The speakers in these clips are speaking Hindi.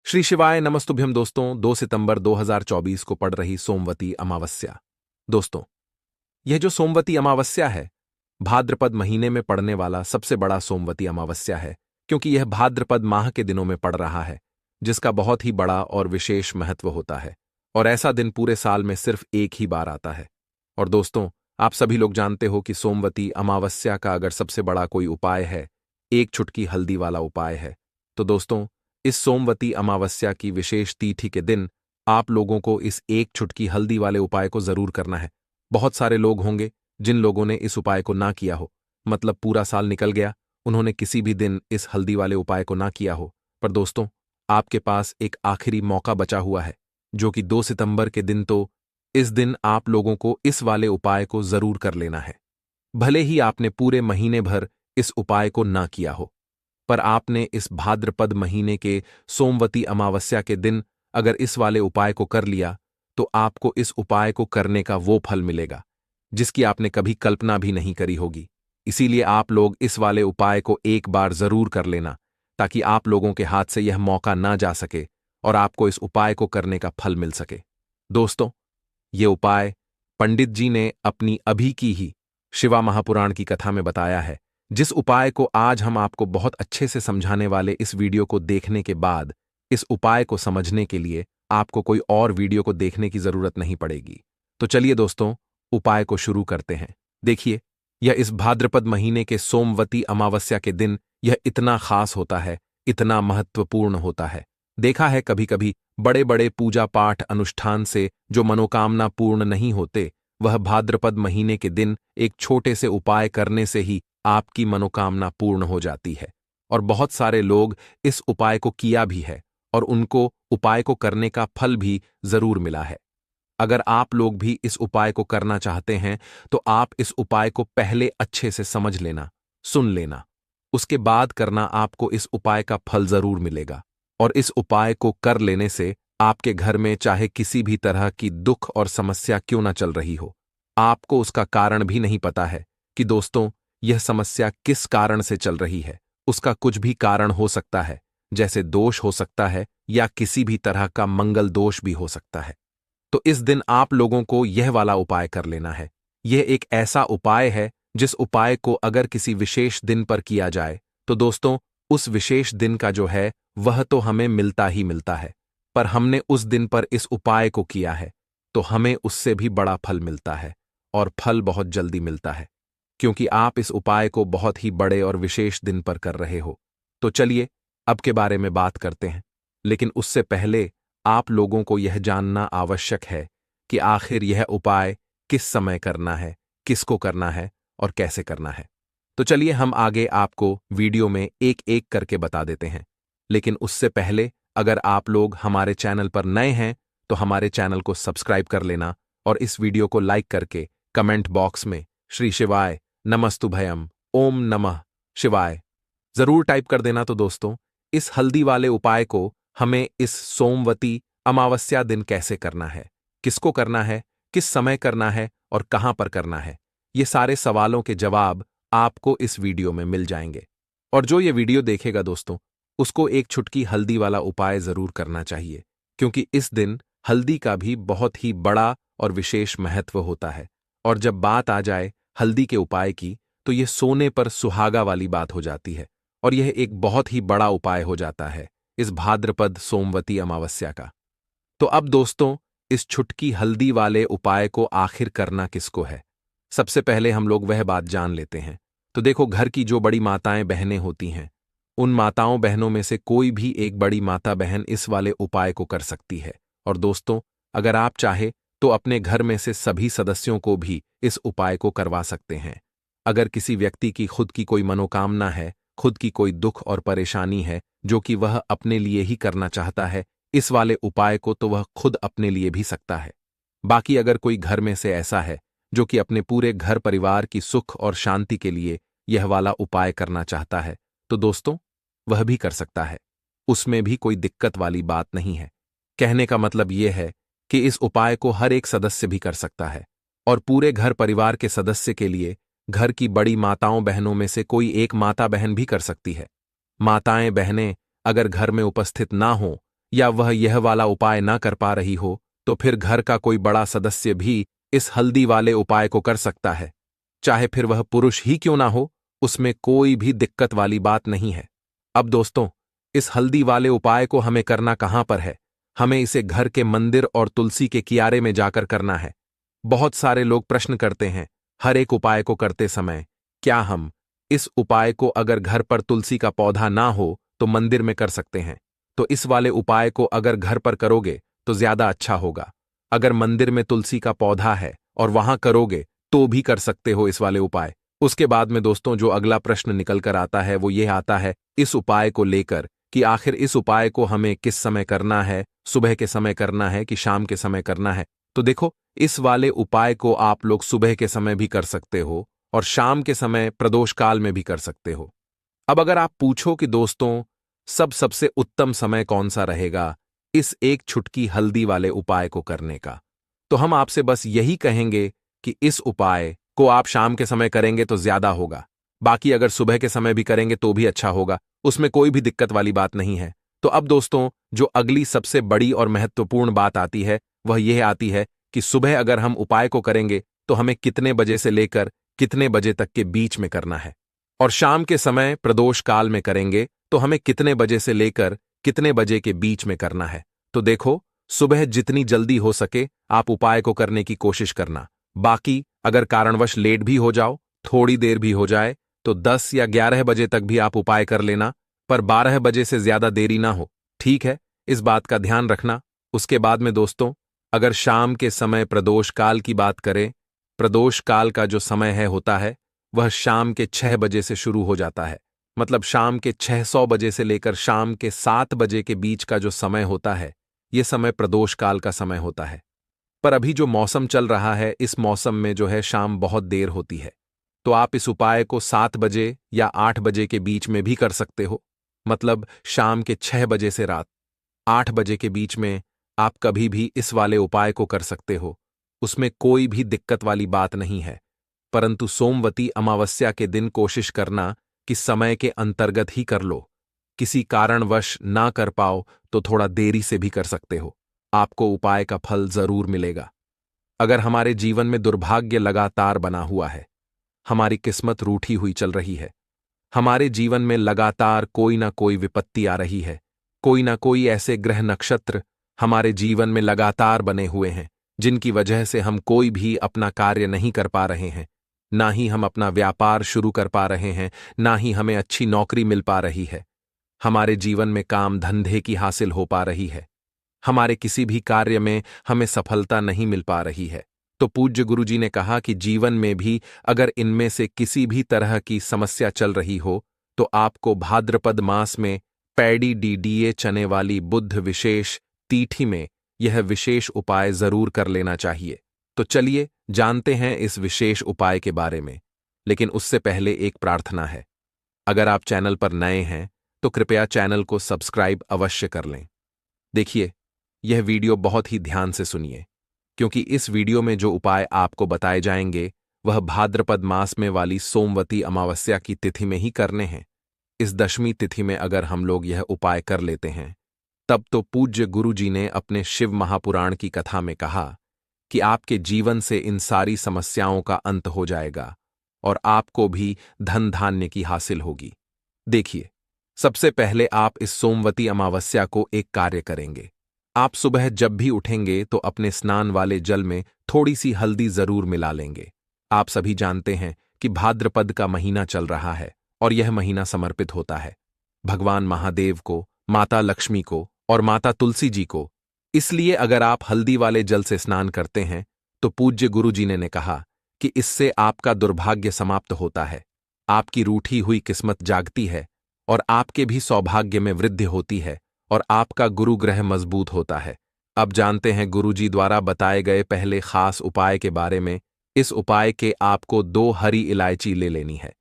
श्री शिवाय नमस्तुभ्यम दोस्तों। 2 सितंबर 2024 को पड़ रही सोमवती अमावस्या। दोस्तों, यह जो सोमवती अमावस्या है, भाद्रपद महीने में पड़ने वाला सबसे बड़ा सोमवती अमावस्या है, क्योंकि यह भाद्रपद माह के दिनों में पड़ रहा है, जिसका बहुत ही बड़ा और विशेष महत्व होता है। और ऐसा दिन पूरे साल में सिर्फ एक ही बार आता है। और दोस्तों, आप सभी लोग जानते हो कि सोमवती अमावस्या का अगर सबसे बड़ा कोई उपाय है, एक चुटकी हल्दी वाला उपाय है। तो दोस्तों, इस सोमवती अमावस्या की विशेष तिथि के दिन आप लोगों को इस एक चुटकी हल्दी वाले उपाय को जरूर करना है। बहुत सारे लोग होंगे जिन लोगों ने इस उपाय को ना किया हो, मतलब पूरा साल निकल गया, उन्होंने किसी भी दिन इस हल्दी वाले उपाय को ना किया हो। पर दोस्तों, आपके पास एक आखिरी मौका बचा हुआ है, जो कि 2 सितंबर के दिन। तो इस दिन आप लोगों को इस वाले उपाय को जरूर कर लेना है। भले ही आपने पूरे महीने भर इस उपाय को ना किया हो, पर आपने इस भाद्रपद महीने के सोमवती अमावस्या के दिन अगर इस वाले उपाय को कर लिया, तो आपको इस उपाय को करने का वो फल मिलेगा जिसकी आपने कभी कल्पना भी नहीं करी होगी। इसीलिए आप लोग इस वाले उपाय को एक बार जरूर कर लेना, ताकि आप लोगों के हाथ से यह मौका ना जा सके और आपको इस उपाय को करने का फल मिल सके। दोस्तों, ये उपाय पंडित जी ने अपनी अभी की ही शिवा महापुराण की कथा में बताया है, जिस उपाय को आज हम आपको बहुत अच्छे से समझाने वाले। इस वीडियो को देखने के बाद इस उपाय को समझने के लिए आपको कोई और वीडियो को देखने की जरूरत नहीं पड़ेगी। तो चलिए दोस्तों, उपाय को शुरू करते हैं। देखिए, यह इस भाद्रपद महीने के सोमवती अमावस्या के दिन यह इतना खास होता है, इतना महत्वपूर्ण होता है। देखा है कभी कभी बड़े बड़े पूजा पाठ अनुष्ठान से जो मनोकामना पूर्ण नहीं होते, वह भाद्रपद महीने के दिन एक छोटे से उपाय करने से ही आपकी मनोकामना पूर्ण हो जाती है। और बहुत सारे लोग इस उपाय को किया भी है और उनको उपाय को करने का फल भी जरूर मिला है। अगर आप लोग भी इस उपाय को करना चाहते हैं, तो आप इस उपाय को पहले अच्छे से समझ लेना, सुन लेना, उसके बाद करना। आपको इस उपाय का फल जरूर मिलेगा। और इस उपाय को कर लेने से आपके घर में चाहे किसी भी तरह की दुख और समस्या क्यों ना चल रही हो, आपको उसका कारण भी नहीं पता है कि दोस्तों यह समस्या किस कारण से चल रही है। उसका कुछ भी कारण हो सकता है, जैसे दोष हो सकता है या किसी भी तरह का मंगल दोष भी हो सकता है। तो इस दिन आप लोगों को यह वाला उपाय कर लेना है। यह एक ऐसा उपाय है जिस उपाय को अगर किसी विशेष दिन पर किया जाए, तो दोस्तों उस विशेष दिन का जो है वह तो हमें मिलता ही मिलता है, पर हमने उस दिन पर इस उपाय को किया है तो हमें उससे भी बड़ा फल मिलता है, और फल बहुत जल्दी मिलता है, क्योंकि आप इस उपाय को बहुत ही बड़े और विशेष दिन पर कर रहे हो। तो चलिए अब के बारे में बात करते हैं, लेकिन उससे पहले आप लोगों को यह जानना आवश्यक है कि आखिर यह उपाय किस समय करना है, किसको करना है और कैसे करना है। तो चलिए हम आगे आपको वीडियो में एक एक करके बता देते हैं। लेकिन उससे पहले अगर आप लोग हमारे चैनल पर नए हैं, तो हमारे चैनल को सब्सक्राइब कर लेना और इस वीडियो को लाइक करके कमेंट बॉक्स में श्री शिवाय नमस्तुभयम ओम नमः शिवाय जरूर टाइप कर देना। तो दोस्तों, इस हल्दी वाले उपाय को हमें इस सोमवती अमावस्या दिन कैसे करना है, किसको करना है, किस समय करना है और कहां पर करना है, ये सारे सवालों के जवाब आपको इस वीडियो में मिल जाएंगे। और जो ये वीडियो देखेगा दोस्तों, उसको एक चुटकी हल्दी वाला उपाय जरूर करना चाहिए, क्योंकि इस दिन हल्दी का भी बहुत ही बड़ा और विशेष महत्व होता है। और जब बात आ जाए हल्दी के उपाय की, तो यह सोने पर सुहागा वाली बात हो जाती है, और यह एक बहुत ही बड़ा उपाय हो जाता है इस भाद्रपद सोमवती अमावस्या का। तो अब दोस्तों, इस छुटकी हल्दी वाले उपाय को आखिर करना किसको है, सबसे पहले हम लोग वह बात जान लेते हैं। तो देखो, घर की जो बड़ी माताएं बहनें होती हैं, उन माताओं बहनों में से कोई भी एक बड़ी माता बहन इस वाले उपाय को कर सकती है। और दोस्तों, अगर आप चाहे तो अपने घर में से सभी सदस्यों को भी इस उपाय को करवा सकते हैं। अगर किसी व्यक्ति की खुद की कोई मनोकामना है, खुद की कोई दुख और परेशानी है जो कि वह अपने लिए ही करना चाहता है इस वाले उपाय को, तो वह खुद अपने लिए भी सकता है। बाकी अगर कोई घर में से ऐसा है जो कि अपने पूरे घर परिवार की सुख और शांति के लिए यह वाला उपाय करना चाहता है, तो दोस्तों वह भी कर सकता है। उसमें भी कोई दिक्कत वाली बात नहीं है। कहने का मतलब यह है कि इस उपाय को हर एक सदस्य भी कर सकता है, और पूरे घर परिवार के सदस्य के लिए घर की बड़ी माताओं बहनों में से कोई एक माता बहन भी कर सकती है। माताएं बहनें अगर घर में उपस्थित ना हो या वह यह वाला उपाय ना कर पा रही हो, तो फिर घर का कोई बड़ा सदस्य भी इस हल्दी वाले उपाय को कर सकता है। चाहे फिर वह पुरुष ही क्यों ना हो, उसमें कोई भी दिक्कत वाली बात नहीं है। अब दोस्तों, इस हल्दी वाले उपाय को हमें करना कहां पर है? हमें इसे घर के मंदिर और तुलसी के कियारे में जाकर करना है। बहुत सारे लोग प्रश्न करते हैं, हर एक उपाय को करते समय क्या हम इस उपाय को अगर घर पर तुलसी का पौधा ना हो तो मंदिर में कर सकते हैं? तो इस वाले उपाय को अगर घर पर करोगे तो ज्यादा अच्छा होगा। अगर मंदिर में तुलसी का पौधा है और वहां करोगे तो भी कर सकते हो इस वाले उपाय। उसके बाद में दोस्तों जो अगला प्रश्न निकल कर आता है वो ये आता है इस उपाय को लेकर कि आखिर इस उपाय को हमें किस समय करना है, सुबह के समय करना है कि शाम के समय करना है? तो देखो, इस वाले उपाय को आप लोग सुबह के समय भी कर सकते हो और शाम के समय प्रदोष काल में भी कर सकते हो। अब अगर आप पूछो कि दोस्तों सबसे उत्तम समय कौन सा रहेगा इस एक छुटकी हल्दी वाले उपाय को करने का, तो हम आपसे बस यही कहेंगे कि इस उपाय को आप शाम के समय करेंगे तो ज्यादा होगा। बाकी अगर सुबह के समय भी करेंगे तो भी अच्छा होगा, उसमें कोई भी दिक्कत वाली बात नहीं है। तो अब दोस्तों जो अगली सबसे बड़ी और महत्वपूर्ण बात आती है वह यह आती है कि सुबह अगर हम उपाय को करेंगे तो हमें कितने बजे से लेकर कितने बजे तक के बीच में करना है, और शाम के समय प्रदोष काल में करेंगे तो हमें कितने बजे से लेकर कितने बजे के बीच में करना है। तो देखो, सुबह जितनी जल्दी हो सके आप उपाय को करने की कोशिश करना। बाकी अगर कारणवश लेट भी हो जाओ, थोड़ी देर भी हो जाए, तो 10 या 11 बजे तक भी आप उपाय कर लेना, पर 12 बजे से ज्यादा देरी ना हो। ठीक है, इस बात का ध्यान रखना। उसके बाद में दोस्तों, अगर शाम के समय प्रदोष काल की बात करें, प्रदोष काल का जो समय होता है वह शाम के 6 बजे से शुरू हो जाता है। मतलब शाम के 600 बजे से लेकर शाम के 7 बजे के बीच का जो समय होता है, यह समय प्रदोष काल का समय होता है। पर अभी जो मौसम चल रहा है, इस मौसम में जो है शाम बहुत देर होती है, तो आप इस उपाय को 7 बजे या 8 बजे के बीच में भी कर सकते हो। मतलब शाम के 6 बजे से रात 8 बजे के बीच में आप कभी भी इस वाले उपाय को कर सकते हो, उसमें कोई भी दिक्कत वाली बात नहीं है। परंतु सोमवती अमावस्या के दिन कोशिश करना कि समय के अंतर्गत ही कर लो। किसी कारणवश ना कर पाओ तो थोड़ा देरी से भी कर सकते हो, आपको उपाय का फल जरूर मिलेगा। अगर हमारे जीवन में दुर्भाग्य लगातार बना हुआ है, हमारी किस्मत रूठी हुई चल रही है, हमारे जीवन में लगातार कोई ना कोई विपत्ति आ रही है, कोई ना कोई ऐसे ग्रह नक्षत्र हमारे जीवन में लगातार बने हुए हैं जिनकी वजह से हम कोई भी अपना कार्य नहीं कर पा रहे हैं, ना ही हम अपना व्यापार शुरू कर पा रहे हैं, ना ही हमें अच्छी नौकरी मिल पा रही है, हमारे जीवन में काम धंधे की हासिल हो पा रही है, हमारे किसी भी कार्य में हमें सफलता नहीं मिल पा रही है, तो पूज्य गुरुजी ने कहा कि जीवन में भी अगर इनमें से किसी भी तरह की समस्या चल रही हो तो आपको भाद्रपद मास में पैडी डीडीए चने वाली बुध विशेष तिथि में यह विशेष उपाय जरूर कर लेना चाहिए। तो चलिए जानते हैं इस विशेष उपाय के बारे में, लेकिन उससे पहले एक प्रार्थना है। अगर आप चैनल पर नए हैं तो कृपया चैनल को सब्सक्राइब अवश्य कर लें। देखिए, यह वीडियो बहुत ही ध्यान से सुनिए, क्योंकि इस वीडियो में जो उपाय आपको बताए जाएंगे वह भाद्रपद मास में वाली सोमवती अमावस्या की तिथि में ही करने हैं। इस दशमी तिथि में अगर हम लोग यह उपाय कर लेते हैं तब तो पूज्य गुरु जी ने अपने शिव महापुराण की कथा में कहा कि आपके जीवन से इन सारी समस्याओं का अंत हो जाएगा और आपको भी धन धान्य की हासिल होगी। देखिए, सबसे पहले आप इस सोमवती अमावस्या को एक कार्य करेंगे। आप सुबह जब भी उठेंगे तो अपने स्नान वाले जल में थोड़ी सी हल्दी जरूर मिला लेंगे। आप सभी जानते हैं कि भाद्रपद का महीना चल रहा है और यह महीना समर्पित होता है भगवान महादेव को, माता लक्ष्मी को और माता तुलसी जी को। इसलिए अगर आप हल्दी वाले जल से स्नान करते हैं तो पूज्य गुरु जी ने कहा कि इससे आपका दुर्भाग्य समाप्त होता है, आपकी रूठी हुई किस्मत जागती है और आपके भी सौभाग्य में वृद्धि होती है और आपका गुरु ग्रह मजबूत होता है। अब जानते हैं गुरु जी द्वारा बताए गए पहले खास उपाय के बारे में। इस उपाय के आपको 2 हरी इलायची ले लेनी है,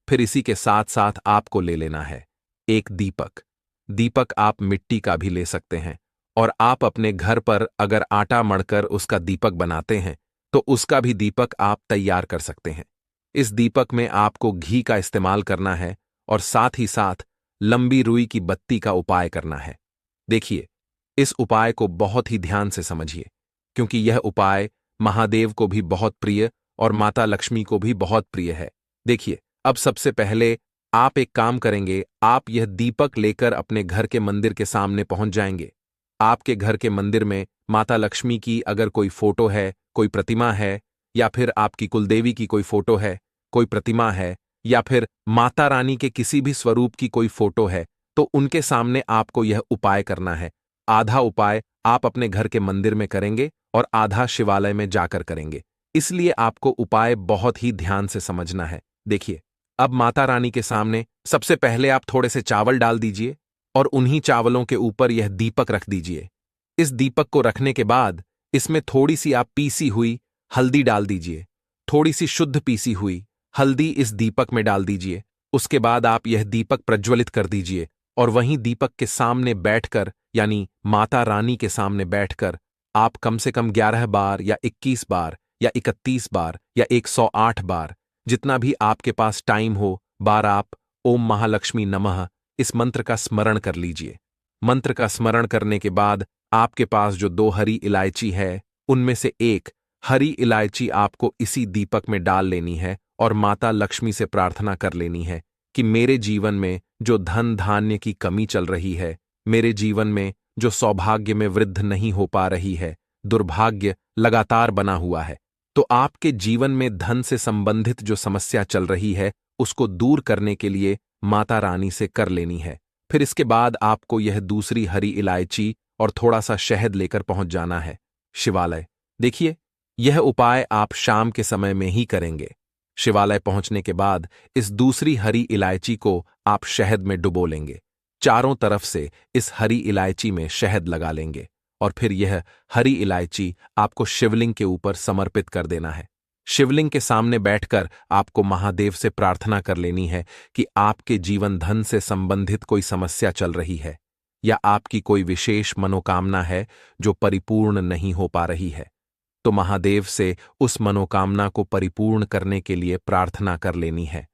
फिर इसी के साथ साथ आपको ले लेना है एक दीपक। दीपक आप मिट्टी का भी ले सकते हैं, और आप अपने घर पर अगर आटा मढ़कर उसका दीपक बनाते हैं तो उसका भी दीपक आप तैयार कर सकते हैं। इस दीपक में आपको घी का इस्तेमाल करना है और साथ ही साथ लंबी रुई की बत्ती का उपाय करना है। देखिए, इस उपाय को बहुत ही ध्यान से समझिए, क्योंकि यह उपाय महादेव को भी बहुत प्रिय और माता लक्ष्मी को भी बहुत प्रिय है। देखिए, अब सबसे पहले आप एक काम करेंगे, आप यह दीपक लेकर अपने घर के मंदिर के सामने पहुंच जाएंगे। आपके घर के मंदिर में माता लक्ष्मी की अगर कोई फोटो है, कोई प्रतिमा है, या फिर आपकी कुलदेवी की कोई फोटो है, कोई प्रतिमा है, या फिर माता रानी के किसी भी स्वरूप की कोई फोटो है, तो उनके सामने आपको यह उपाय करना है। आधा उपाय आप अपने घर के मंदिर में करेंगे और आधा शिवालय में जाकर करेंगे। इसलिए आपको उपाय बहुत ही ध्यान से समझना है। देखिए, अब माता रानी के सामने सबसे पहले आप थोड़े से चावल डाल दीजिए और उन्हीं चावलों के ऊपर यह दीपक रख दीजिए। इस दीपक को रखने के बाद इसमें थोड़ी सी आप पीसी हुई हल्दी डाल दीजिए। थोड़ी सी शुद्ध पीसी हुई हल्दी इस दीपक में डाल दीजिए। उसके बाद आप यह दीपक प्रज्वलित कर दीजिए और वहीं दीपक के सामने बैठकर, यानी माता रानी के सामने बैठकर, आप कम से कम 11 बार या 21 बार या 31 बार या 108 बार, जितना भी आपके पास टाइम हो, बार आप ओम महालक्ष्मी नमः इस मंत्र का स्मरण कर लीजिए। मंत्र का स्मरण करने के बाद आपके पास जो 2 हरी इलायची है, उनमें से एक हरी इलायची आपको इसी दीपक में डाल लेनी है और माता लक्ष्मी से प्रार्थना कर लेनी है कि मेरे जीवन में जो धन धान्य की कमी चल रही है, मेरे जीवन में जो सौभाग्य में वृद्धि नहीं हो पा रही है, दुर्भाग्य लगातार बना हुआ है, तो आपके जीवन में धन से संबंधित जो समस्या चल रही है, उसको दूर करने के लिए माता रानी से कर लेनी है। फिर इसके बाद आपको यह दूसरी हरी इलायची और थोड़ा सा शहद लेकर पहुंच जाना है शिवालय। देखिए, यह उपाय आप शाम के समय में ही करेंगे। शिवालय पहुंचने के बाद इस दूसरी हरी इलायची को आप शहद में डुबो लेंगे। चारों तरफ से इस हरी इलायची में शहद लगा लेंगे और फिर यह हरी इलायची आपको शिवलिंग के ऊपर समर्पित कर देना है। शिवलिंग के सामने बैठकर आपको महादेव से प्रार्थना कर लेनी है कि आपके जीवन धन से संबंधित कोई समस्या चल रही है या आपकी कोई विशेष मनोकामना है जो परिपूर्ण नहीं हो पा रही है, तो महादेव से उस मनोकामना को परिपूर्ण करने के लिए प्रार्थना कर लेनी है।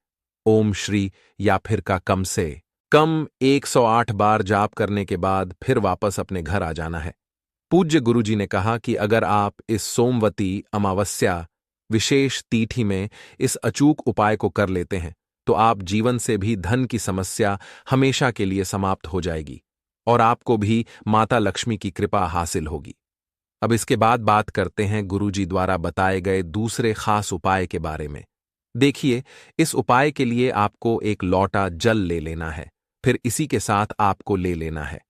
ओम श्री या फिर का कम से कम 108 बार जाप करने के बाद फिर वापस अपने घर आ जाना है। पूज्य गुरुजी ने कहा कि अगर आप इस सोमवती अमावस्या विशेष तिथि में इस अचूक उपाय को कर लेते हैं, तो आप जीवन से भी धन की समस्या हमेशा के लिए समाप्त हो जाएगी और आपको भी माता लक्ष्मी की कृपा हासिल होगी। अब इसके बाद बात करते हैं गुरुजी द्वारा बताए गए दूसरे खास उपाय के बारे में। देखिए, इस उपाय के लिए आपको एक लोटा जल ले लेना है। फिर इसी के साथ आपको ले लेना है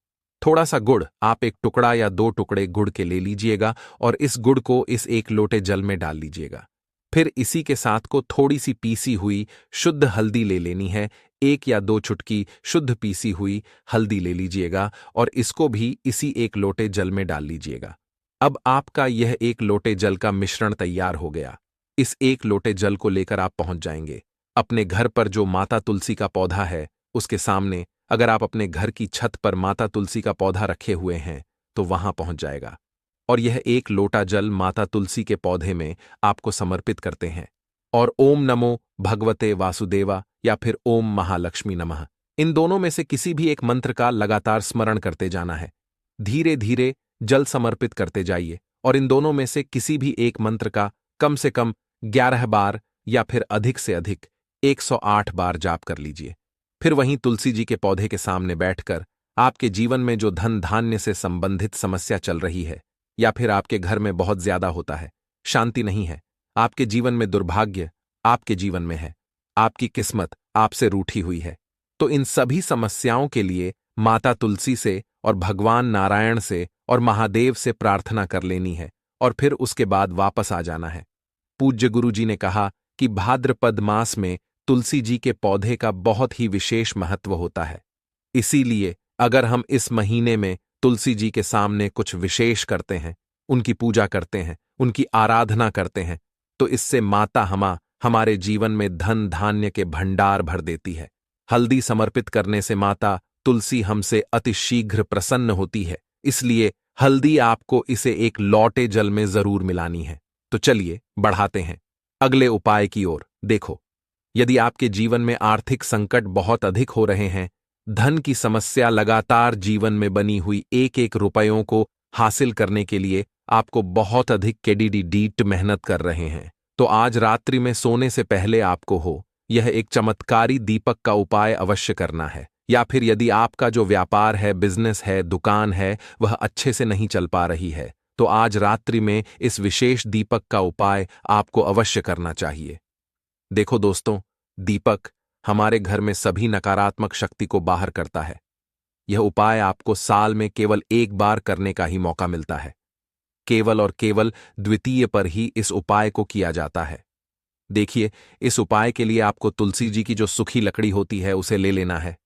थोड़ा सा गुड़। आप एक टुकड़ा या 2 टुकड़े गुड़ के ले लीजिएगा और इस गुड़ को इस 1 लोटे जल में डाल लीजिएगा। फिर इसी के साथ को थोड़ी सी पीसी हुई शुद्ध हल्दी ले लेनी है। 1 या 2 चुटकी शुद्ध पीसी हुई हल्दी ले लीजिएगा और इसको भी इसी 1 लोटे जल में डाल लीजिएगा। अब आपका यह 1 लोटे जल का मिश्रण तैयार हो गया। इस 1 लोटे जल को लेकर आप पहुंच जाएंगे अपने घर पर जो माता तुलसी का पौधा है उसके सामने। अगर आप अपने घर की छत पर माता तुलसी का पौधा रखे हुए हैं तो वहां पहुंच जाएगा और यह 1 लोटा जल माता तुलसी के पौधे में आपको समर्पित करते हैं और ओम नमो भगवते वासुदेवा या फिर ओम महालक्ष्मी नमः, इन दोनों में से किसी भी एक मंत्र का लगातार स्मरण करते जाना है। धीरे धीरे जल समर्पित करते जाइए और इन दोनों में से किसी भी एक मंत्र का कम से कम 11 बार या फिर अधिक से अधिक 108 बार जाप कर लीजिए। फिर वहीं तुलसी जी के पौधे के सामने बैठकर आपके जीवन में जो धन धान्य से संबंधित समस्या चल रही है या फिर आपके घर में बहुत ज्यादा होता है, शांति नहीं है, आपके जीवन में दुर्भाग्य आपके जीवन में है, आपकी किस्मत आपसे रूठी हुई है, तो इन सभी समस्याओं के लिए माता तुलसी से और भगवान नारायण से और महादेव से प्रार्थना कर लेनी है और फिर उसके बाद वापस आ जाना है। पूज्य गुरुजी ने कहा कि भाद्रपद मास में तुलसी जी के पौधे का बहुत ही विशेष महत्व होता है। इसीलिए अगर हम इस महीने में तुलसी जी के सामने कुछ विशेष करते हैं, उनकी पूजा करते हैं, उनकी आराधना करते हैं, तो इससे माता हमारे जीवन में धन धान्य के भंडार भर देती है। हल्दी समर्पित करने से माता तुलसी हमसे अतिशीघ्र प्रसन्न होती है, इसलिए हल्दी आपको इसे 1 लोटे जल में जरूर मिलानी है। तो चलिए बढ़ाते हैं अगले उपाय की ओर। देखो, यदि आपके जीवन में आर्थिक संकट बहुत अधिक हो रहे हैं, धन की समस्या लगातार जीवन में बनी हुई एक एक रुपयों को हासिल करने के लिए आपको बहुत अधिक केडीडीडीट मेहनत कर रहे हैं, तो आज रात्रि में सोने से पहले आपको यह एक चमत्कारी दीपक का उपाय अवश्य करना है। या फिर यदि आपका जो व्यापार है, बिजनेस है, दुकान है, वह अच्छे से नहीं चल पा रही है, तो आज रात्रि में इस विशेष दीपक का उपाय आपको अवश्य करना चाहिए। देखो दोस्तों, दीपक हमारे घर में सभी नकारात्मक शक्ति को बाहर करता है। यह उपाय आपको साल में केवल एक बार करने का ही मौका मिलता है। केवल और केवल द्वितीय पर ही इस उपाय को किया जाता है। देखिए, इस उपाय के लिए आपको तुलसी जी की जो सूखी लकड़ी होती है उसे ले लेना है।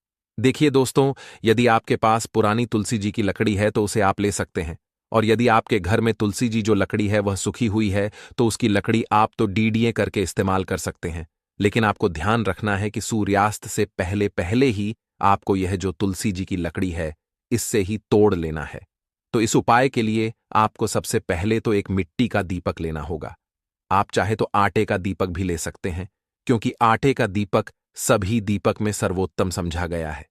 देखिए दोस्तों, यदि आपके पास पुरानी तुलसी जी की लकड़ी है तो उसे आप ले सकते हैं, और यदि आपके घर में तुलसी जी जो लकड़ी है वह सूखी हुई है तो उसकी लकड़ी आप तो डीडीए करके इस्तेमाल कर सकते हैं। लेकिन आपको ध्यान रखना है कि सूर्यास्त से पहले पहले ही आपको यह जो तुलसी जी की लकड़ी है इससे ही तोड़ लेना है। तो इस उपाय के लिए आपको सबसे पहले तो एक मिट्टी का दीपक लेना होगा। आप चाहे तो आटे का दीपक भी ले सकते हैं, क्योंकि आटे का दीपक सभी दीपक में सर्वोत्तम समझा गया है।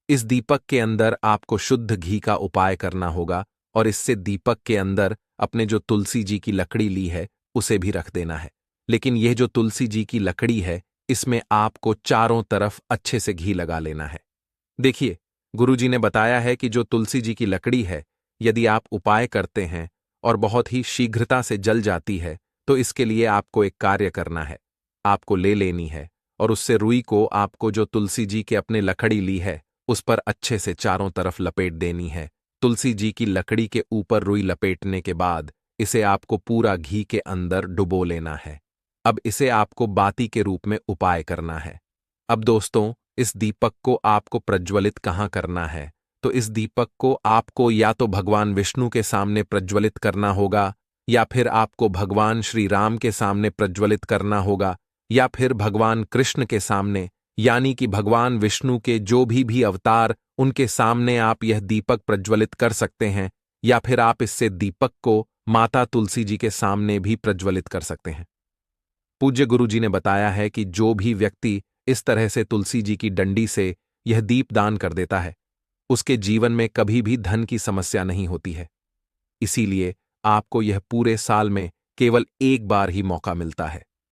इस दीपक के अंदर आपको शुद्ध घी का उपाय करना होगा, और इससे दीपक के अंदर अपने जो तुलसी जी की लकड़ी ली है उसे भी रख देना है। लेकिन यह जो तुलसी जी की लकड़ी है इसमें आपको चारों तरफ अच्छे से घी लगा लेना है। देखिए, गुरुजी ने बताया है कि जो तुलसी जी की लकड़ी है, यदि आप उपाय करते हैं और बहुत ही शीघ्रता से जल जाती है, तो इसके लिए आपको एक कार्य करना है। आपको ले लेनी है और उससे रुई को आपको जो तुलसी जी के अपने लकड़ी ली है उस पर अच्छे से चारों तरफ लपेट देनी है। तुलसी जी की लकड़ी के ऊपर रुई लपेटने के बाद इसे आपको पूरा घी के अंदर डुबो लेना है। अब इसे आपको बाती के रूप में उपाय करना है। अब दोस्तों, इस दीपक को आपको प्रज्वलित कहाँ करना है? तो इस दीपक को आपको या तो भगवान विष्णु के सामने प्रज्वलित करना होगा, या फिर आपको भगवान श्री राम के सामने प्रज्वलित करना होगा, या फिर भगवान कृष्ण के सामने, यानी कि भगवान विष्णु के जो भी अवतार उनके सामने आप यह दीपक प्रज्वलित कर सकते हैं, या फिर आप इससे दीपक को माता तुलसी जी के सामने भी प्रज्वलित कर सकते हैं। पूज्य गुरु जी ने बताया है कि जो भी व्यक्ति इस तरह से तुलसी जी की डंडी से यह दीप दान कर देता है, उसके जीवन में कभी भी धन की समस्या नहीं होती है। इसीलिए आपको यह पूरे साल में केवल एक बार ही मौका मिलता है।